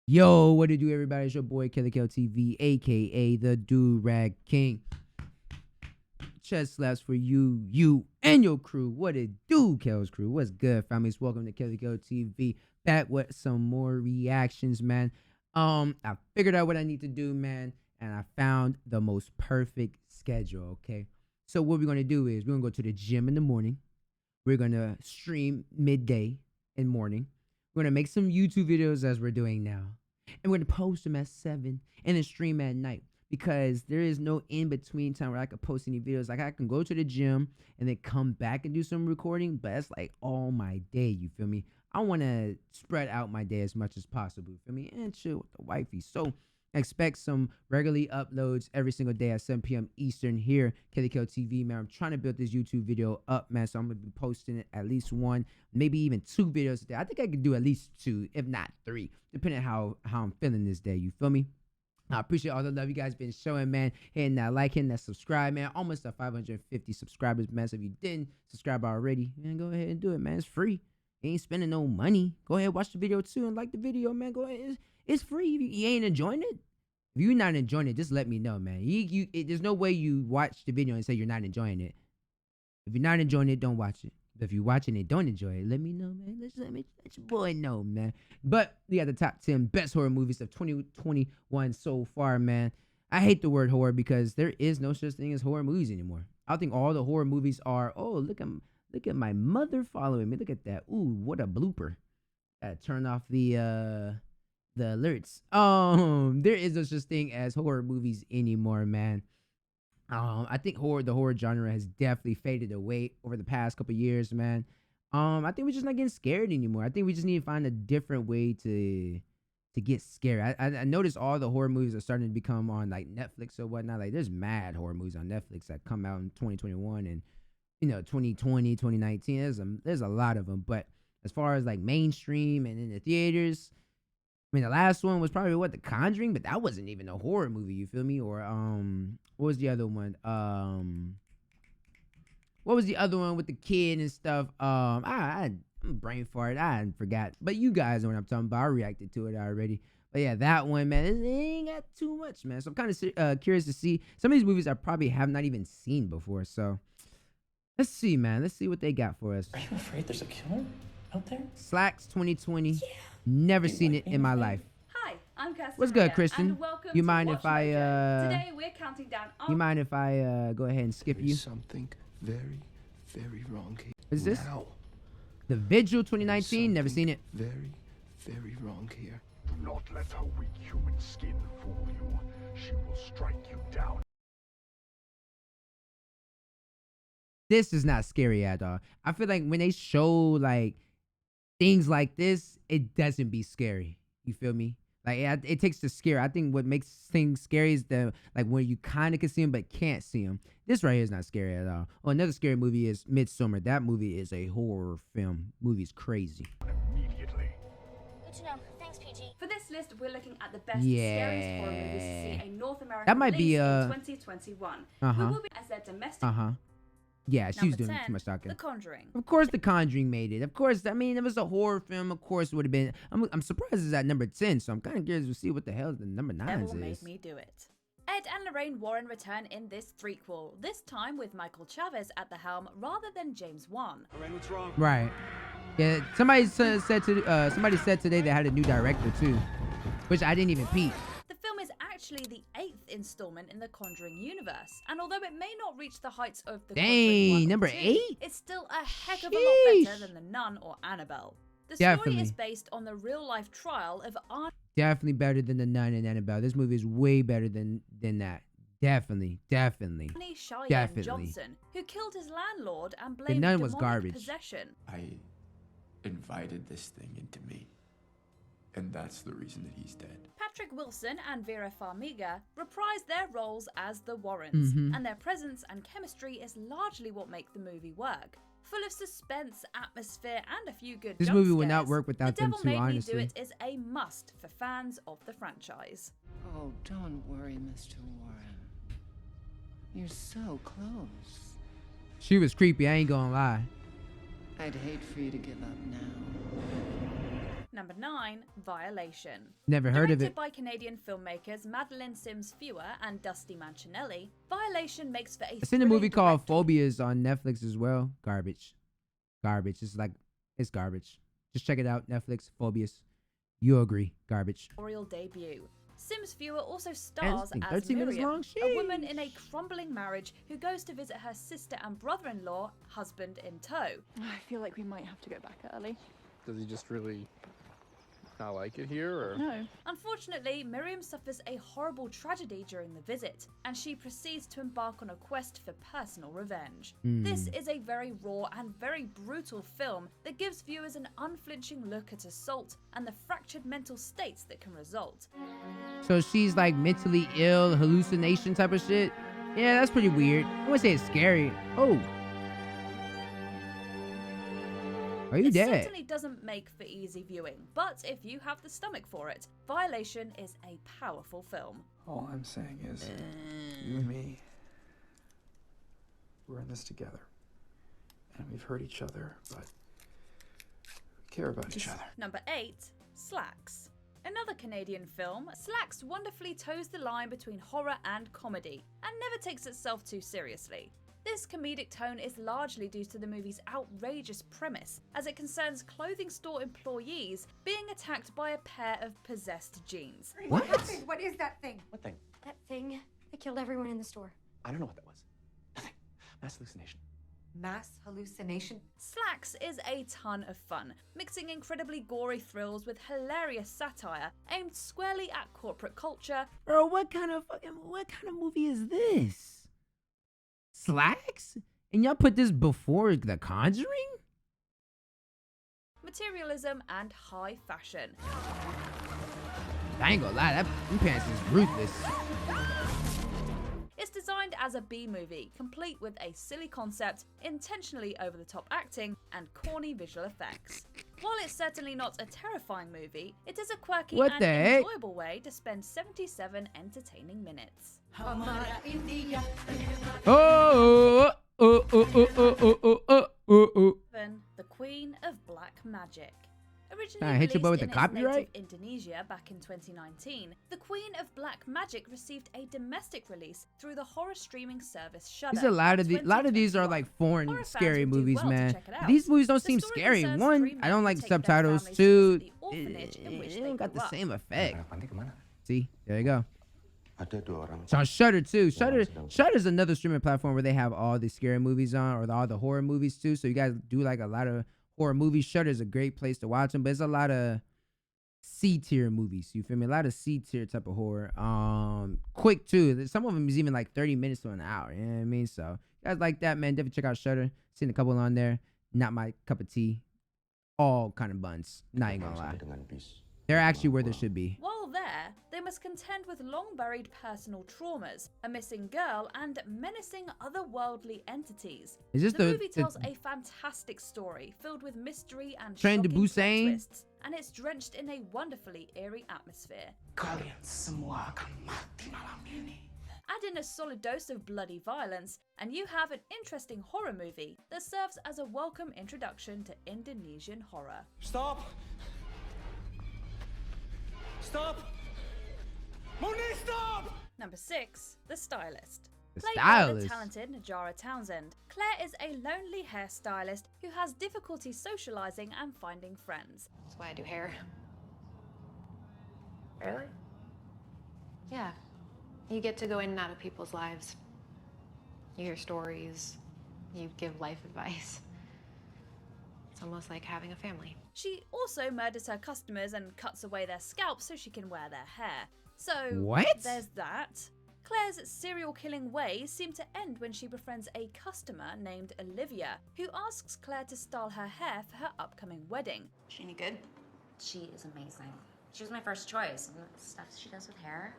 Yo, what it do, everybody? It's your boy Kelly TV, aka the Do Rag King. Chest slaps for you, and your crew. What it do, Kel's crew? What's good, families? Welcome to Kelly TV. Back with some more reactions, man. I figured out what I need to do, man, and I found the most perfect schedule. Okay, so what we're gonna do is we're gonna go to the gym in the morning. We're gonna stream midday and morning. We're gonna make some YouTube videos as we're doing now, and we're gonna post them at 7 and then stream at night because there is no in between time where I could post any videos. Like I can go to the gym and then come back and do some recording, but that's like all my day. You feel me? I want to spread out my day as much as possible. You feel me? And chill with the wifey. So expect some regularly uploads every single day at 7 p.m. Eastern here, Kelly TV, man. I'm trying to build this YouTube video up, man, so I'm going to be posting it at least one, maybe even 2 videos a day. I think I could do at least 2, if not 3, depending on how I'm feeling this day. You feel me? I appreciate all the love you guys been showing, man. Hitting that like, hitting that subscribe, man. Almost at 550 subscribers, man. So if you didn't subscribe already, man, go ahead and do it, man. It's free. You ain't spending no money. Go ahead, watch the video too and like the video, man. Go ahead. It's free. If you ain't enjoying it, if you're not enjoying it, just let me know, man. There's no way you watch the video and say you're not enjoying it. If you're not enjoying it, don't watch it. But if you're watching it, don't enjoy it, let me know, man. Let your boy know, man. But we got the top 10 best horror movies of 2021 so far, man. I hate the word horror because there is no such thing as horror movies anymore. I think all the horror movies are, oh, look at my mother following me. Look at that. Ooh, what a blooper. Turn off the alerts. There is no such thing as horror movies anymore, man. I think the horror genre has definitely faded away over the past couple years, man. I think we're just not getting scared anymore. I think we just need to find a different way to get scared. I noticed all the horror movies are starting to become on like Netflix or whatnot. Like there's mad horror movies on Netflix that come out in 2021 and 2020, 2019. There's a lot of them. But as far as like mainstream and in the theaters, I mean, the last one was probably the Conjuring, but that wasn't even a horror movie. You feel me? Or what was the other one? What was the other one with the kid and stuff? I'm brain fart. I forgot. But you guys know what I'm talking about. I reacted to it already. But yeah, that one, man, it ain't got too much, man. So I'm kind of curious to see some of these movies I probably have not even seen before. So let's see, man. Let's see what they got for us. Are you afraid there's a killer out there? Slacks 2020. Yeah. Never seen it in my life. Hi, I'm Kirsten. What's good, Kristen? You mind if I Today we're counting down. You mind if I go ahead and skip you? Something very, very wrong here. What is this? Now. The Vigil 2019. Never seen it. Very, very wrong here. Do not let her weak human skin fool you. She will strike you down. This is not scary at all. I feel like when they show like things like this, it doesn't be scary. You feel me? Like it takes the scare. I think what makes things scary is the like when you kind of can see them but can't see them. This right here is not scary at all. Oh, another scary movie is Midsummer. That movie is a horror film. Movie's crazy. Immediately. Good to know. Thanks, PG. For this list, we're looking at the best Yeah. scariest horror movies to see a North American That might be, release in 2021. We will be as their domestic. Yeah, she was Number doing 10, too much talking. The Conjuring. Of course, The Conjuring made it. Of course, I mean, it was a horror film. Of course, it would have been. I'm surprised it's at number 10, so I'm kind of curious to see what the hell the number 9 Devil is. Made Me Do It. Ed and Lorraine Warren return in this threequel, this time with Michael Chavez at the helm rather than James Wan. Lorraine, what's wrong? Right. Yeah, somebody said today they had a new director too, which I didn't even peep. The film is actually the 8th installment in the Conjuring universe, and although it may not reach the heights of the Conjuring 1 or number 2, 8? it's still a heck of a lot better than The Nun or Annabelle. The story Definitely. is based on the real-life trial of Definitely better than The Nun and Annabelle. This movie is way better than that. Definitely. Arnie Cheyenne Definitely. Johnson, who killed his landlord and The blamed Nun was demonic garbage. possession. I invited this thing into me, and that's the reason that he's dead. Patrick Wilson and Vera Farmiga reprise their roles as the Warrens, and their presence and chemistry is largely what make the movie work. Full of suspense, atmosphere, and a few good This jump movie would not scares, work without The them Devil two, Made honestly. Me Do It is a must for fans of the franchise. Oh, don't worry, Mr. Warren. You're so close. She was creepy, I ain't gonna lie. I'd hate for you to give up now. Number 9, Violation. Never heard of Directed it. by Canadian filmmakers Madeline Sims Fewer and Dusty Mancinelli, Violation makes for a I've seen a movie called thrilling Phobias on Netflix as well. Garbage. It's garbage. Just check it out. Netflix, Phobias. You'll agree. Garbage. directorial debut. Sims Fewer also stars thing, as 13 minutes Miriam, long? a woman in a crumbling marriage who goes to visit her sister and brother-in-law, husband in tow. I feel like we might have to go back early. Does he just really not like it here, or? No. Unfortunately, Miriam suffers a horrible tragedy during the visit, and she proceeds to embark on a quest for personal revenge. This is a very raw and very brutal film that gives viewers an unflinching look at assault and the fractured mental states that can result. So she's like mentally ill, hallucination type of shit. Yeah, that's pretty weird. I wouldn't say it's scary. Oh. Are you It dead? certainly doesn't make for easy viewing, but if you have the stomach for it, Violation is a powerful film. All I'm saying is, you and me, we're in this together. And we've hurt each other, but we care about each other. Number 8, Slacks. Another Canadian film, Slacks wonderfully toes the line between horror and comedy, and never takes itself too seriously. This comedic tone is largely due to the movie's outrageous premise, as it concerns clothing store employees being attacked by a pair of possessed genes. What? What is that thing? What thing? That thing that killed everyone in the store. I don't know what that was. Nothing. Mass hallucination. Mass hallucination? Slacks is a ton of fun, mixing incredibly gory thrills with hilarious satire aimed squarely at corporate culture. Bro, what kind of movie is this? Slacks? And y'all put this before The Conjuring? Materialism and high fashion. I ain't gonna lie, them pants is ruthless. It's designed as a B-movie, complete with a silly concept, intentionally over-the-top acting, and corny visual effects. While it's certainly not a terrifying movie, it is a quirky What and the heck? enjoyable way to spend 77 entertaining minutes. Oh, oh. 7. The Queen of Black Magic. Nah, Originally hit your boy with released the in its copyright? native Indonesia back in 2019, The Queen of Black Magic received a domestic release through the horror streaming service Shudder. There's a lot of these are 2021. like foreign Horror fans scary would do movies, well to man. check it out. These movies don't The seem story scary. concerns One, three I don't men like who take subtitles. their families Two, to the orphanage in which it they don't got grew the up. same effect. See, there you go. Ada dua orang. It's on Shudder too. Shudder's another streaming platform where they have all the scary movies on, or all the horror movies too. So you guys do like a lot of horror movies. Shudder's a great place to watch them, but it's a lot of C tier movies. You feel me? A lot of C tier type of horror. Quick too. Some of them is even like 30 minutes to an hour. You know what I mean? So you guys like that, man? Definitely check out Shudder. Seen a couple on there. Not my cup of tea. All kind of buns. Not even gonna lie. They're actually where they should be. While there, they must contend with long-buried personal traumas, a missing girl, and menacing otherworldly entities. Is this the the- movie the- tells a fantastic story filled with mystery and Train to shocking plot Busan? twists, and it's drenched in a wonderfully eerie atmosphere. Kalian semua akan mati malam ini. Add in a solid dose of bloody violence, and you have an interesting horror movie that serves as a welcome introduction to Indonesian horror. Stop! Stop! Moni, stop! Number 6, The Stylist. The Played by the Stylist. talented Najara Townsend, Claire is a lonely hairstylist who has difficulty socializing and finding friends. That's why I do hair. Really? Yeah. You get to go in and out of people's lives. You hear stories. You give life advice. It's almost like having a family. She also murders her customers and cuts away their scalps so she can wear their hair. So, What? there's that. Claire's serial killing ways seem to end when she befriends a customer named Olivia, who asks Claire to style her hair for her upcoming wedding. She any good? She is amazing. She was my first choice. And the stuff she does with hair,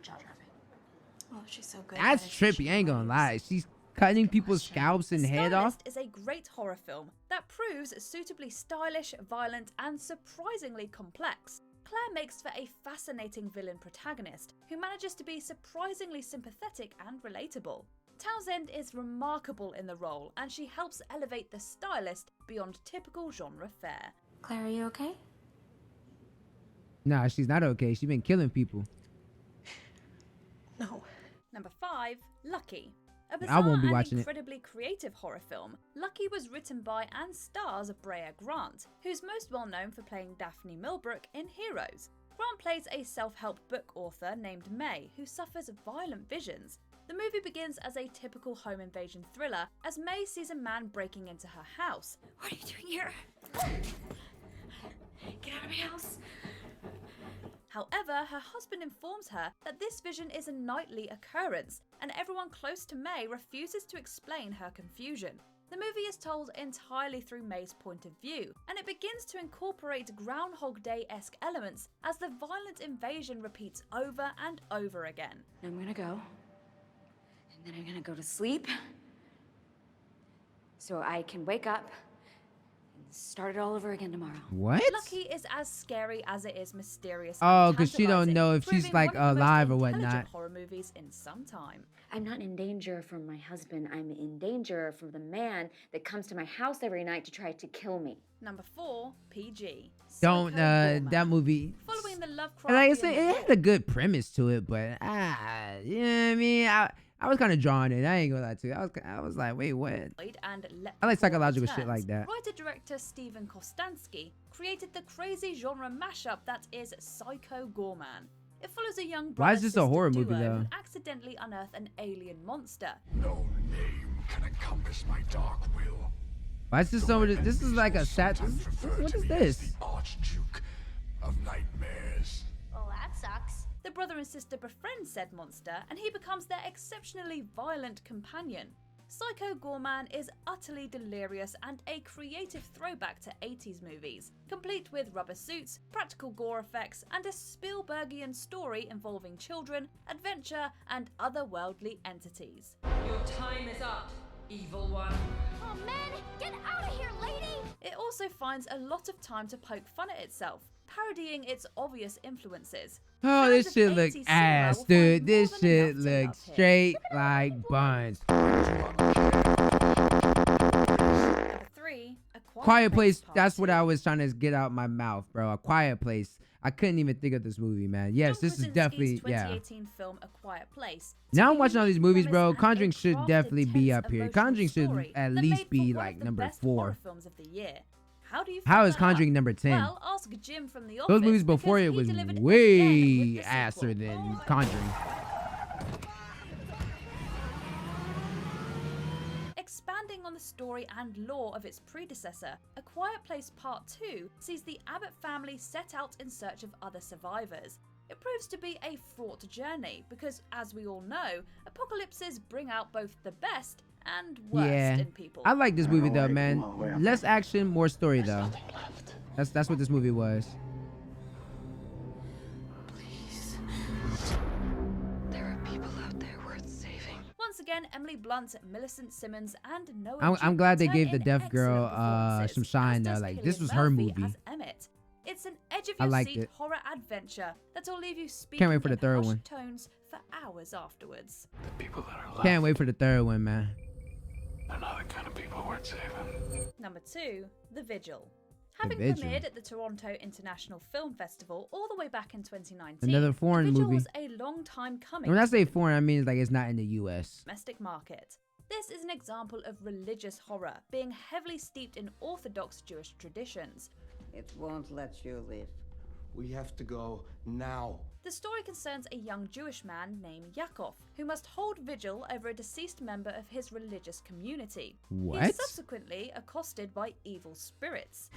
jaw-dropping. Oh, she's so good. That's trippy. I ain't gonna lie. She's cutting people's scalps and head off. Stylist is a great horror film that proves suitably stylish, violent, and surprisingly complex. Claire makes for a fascinating villain protagonist who manages to be surprisingly sympathetic and relatable. Townsend is remarkable in the role, and she helps elevate the stylist beyond typical genre fare. Claire, are you okay? Nah, she's not okay. She's been killing people. No. Number 5, Lucky. A I bizarre won't be and watching it. incredibly creative horror film, Lucky was written by and stars Brea Grant, who's most well known for playing Daphne Millbrook in Heroes. Grant plays a self-help book author named May who suffers violent visions. The movie begins as a typical home invasion thriller as May sees a man breaking into her house. What are you doing here? Get out of my house. However, her husband informs her that this vision is a nightly occurrence, and everyone close to May refuses to explain her confusion. The movie is told entirely through May's point of view, and it begins to incorporate Groundhog Day-esque elements as the violent invasion repeats over and over again. I'm gonna go, and then I'm gonna go to sleep, so I can wake up and start it all over again tomorrow. What? Lucky is as scary as it is mysterious. Oh, because she don't know if she's like alive or whatnot. Horror movies in some time. I'm not in danger from my husband. I'm in danger from the man that comes to my house every night to try to kill me. Number 4, PG. Don't Psycho Gorman. that movie. Following the Lovecraftian Like I said, it had a good premise to it, but you know what I mean. I was kind of drawn in. I ain't gonna lie to you. I was like, wait, what? And I like psychological shit Returns. like that. Writer-director Steven Kostanski created the crazy genre mashup that is Psycho Gorman. It follows a young Why is this a brother-sister horror movie, duo though? who accidentally unearth an alien monster. No name can encompass my dark will. Why is this so? This is like a sat. What is this? Archduke of nightmares. Well, that sucks. The brother and sister befriend said monster, and he becomes their exceptionally violent companion. Psycho Gorman is utterly delirious and a creative throwback to 80s movies, complete with rubber suits, practical gore effects, and a Spielbergian story involving children, adventure, and otherworldly entities. Your time is up, evil one. Oh man, get out of here, lady! It also finds a lot of time to poke fun at itself, parodying its obvious influences. Oh, Fans this of shit 80s look cinema ass, will find dude. more This than shit enough to look love here. straight like buns. Number 3, A Quiet Place. Part That's what 2. I was trying to get out my mouth, bro. A Quiet Place. I couldn't even think of this movie, man. Yes, John this is Krasinski's definitely 2018 film A Quiet Place. Now took I'm a watching all these unique movies, bro. premise and Conjuring a should crafted, definitely be tense, up here. emotional Conjuring should story at that least made be for one like of the number best 4. horror films of the year. How do you How follow is that Conjuring up? number 10? Well, ask Jim from The Office. Those movies before because it he was delivered again way with the asser sequel. than Conjuring. Expanding on the story and lore of its predecessor, A Quiet Place Part 2 sees the Abbott family set out in search of other survivors. It proves to be a fraught journey because, as we all know, apocalypses bring out both the best and worst Yeah, in people. I like this movie though, man. Less action, more story though. That's what this movie was. Please. There are people out there worth saving. Once again, Emily Blunt, Millicent Simmons, and Noah I'm Jupe glad they turn gave the in deaf girl excellent performances, some shine as though. does Like Cillian this was her Murphy movie. as Emmett. It's an edge of I your liked seat it. horror adventure that'll leave you speaking Can't wait for the in third hushed one. tones for hours afterwards. The people that are left. Can't wait for the third one, man. They're not the kind of people worth saving. Number 2, The Vigil. Having Vigil. premiered at the Toronto International Film Festival all the way back in 2019, Another foreign The Vigil movie. was a long time coming. When I say foreign, I mean like it's not in the U.S. Domestic market. This is an example of religious horror, being heavily steeped in Orthodox Jewish traditions. It won't let you live. We have to go now. The story concerns a young Jewish man named Yaakov, who must hold vigil over a deceased member of his religious community. He What? is subsequently accosted by evil spirits.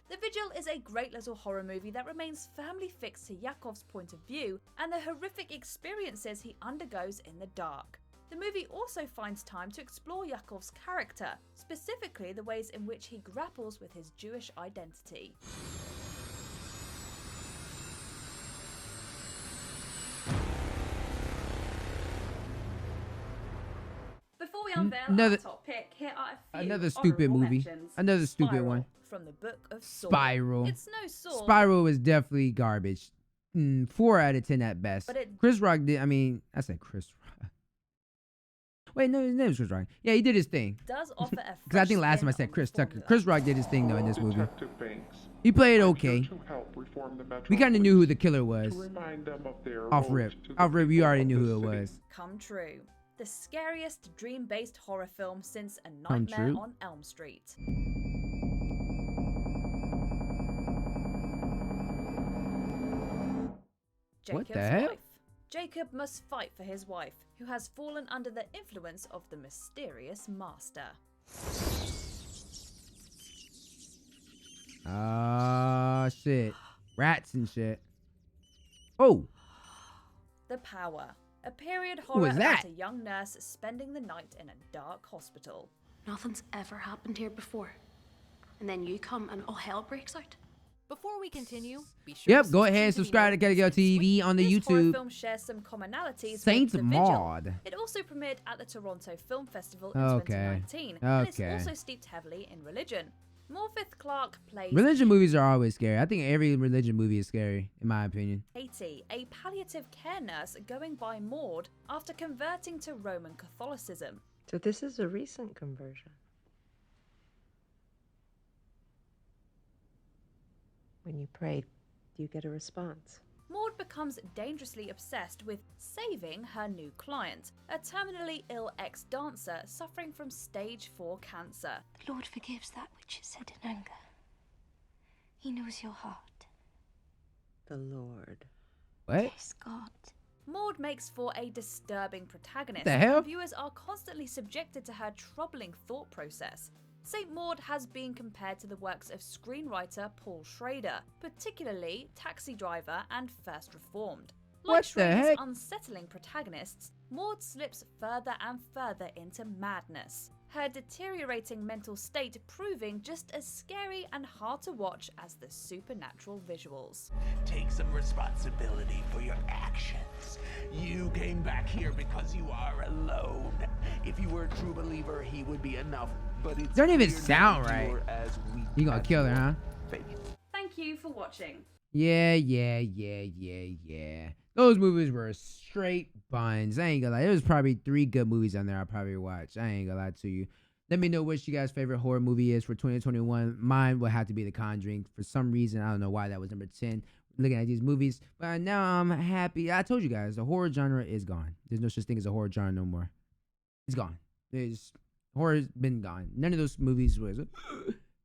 The Vigil is a great little horror movie that remains firmly fixed to Yaakov's point of view and the horrific experiences he undergoes in the dark. The movie also finds time to explore Yaakov's character, specifically the ways in which he grapples with his Jewish identity. Before we unveil Another- our top pick, here are a few Another stupid honourable movie. mentions. Another stupid Spiral, one. From the Book of Saw. Spiral. It's no Saw. Spiral was definitely garbage. 4 out of 10 at best. But it- Chris Rock did. I mean, I said Chris Rock. Wait, no, his name was Chris Rock. Yeah, he did his thing. Does offer a Because I think last time I said Chris Tucker. Chris Rock did his thing though in this movie. He played okay. We kind of knew who the killer was. Off rip, we already knew who it was. Come True, the scariest dream-based horror film since A Nightmare on Elm Street. What Jacob's the hell? wife. Jacob must fight for his wife, who has fallen under the influence of the mysterious master. Ah, shit. Rats and shit. Oh. The Power. A period Who horror was that? about a young nurse spending the night in a dark hospital. Nothing's ever happened here before. And then you come and all hell breaks out. Before we continue, be sure Yep, to go ahead and subscribe to Kelly Girl TV on the This horror YouTube. film shares some commonalities Saints with The Vigil. Maud. It also premiered at the Toronto Film Festival in Okay. 2019, and it's Okay. also steeped heavily in religion. Morfyth Clark plays Religion movies are always scary. I think every religion movie is scary, in my opinion. Katie, a palliative care nurse going by Maud after converting to Roman Catholicism. So this is a recent conversion. When you pray, do you get a response? Maud becomes dangerously obsessed with saving her new client, a terminally ill ex-dancer suffering from stage 4 cancer. The Lord forgives that which is said in anger. He knows your heart. The Lord. What? Yes, God. Maud makes for a disturbing protagonist, The hell? and viewers are constantly subjected to her troubling thought process. St. Maud has been compared to the works of screenwriter Paul Schrader, particularly Taxi Driver and First Reformed. Like What the Schrader's heck? unsettling protagonists, Maud slips further and further into madness, her deteriorating mental state proving just as scary and hard to watch as the supernatural visuals. Take some responsibility for your actions. You came back here because you are alone. If you were a true believer, he would be enough. But it's Don't even clear sound that right. you're as weak You gonna as kill her, your huh? faith. Thank you for watching. Yeah. Those movies were straight buns. I ain't gonna lie. There was probably 3 good movies on there I probably watched. I ain't gonna lie to you. Let me know what you guys' favorite horror movie is for 2021. Mine would have to be The Conjuring. For some reason, I don't know why that was number 10. Looking at these movies, but now I'm happy. I told you guys, the horror genre is gone. There's no such thing as a horror genre no more. It's gone. Horror's been gone. None of those movies was.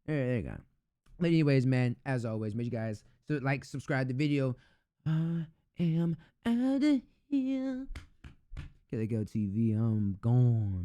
They're gone. But anyways, man, as always, make you guys like, subscribe to the video. I am out of here. Kelly Girl TV, I'm gone.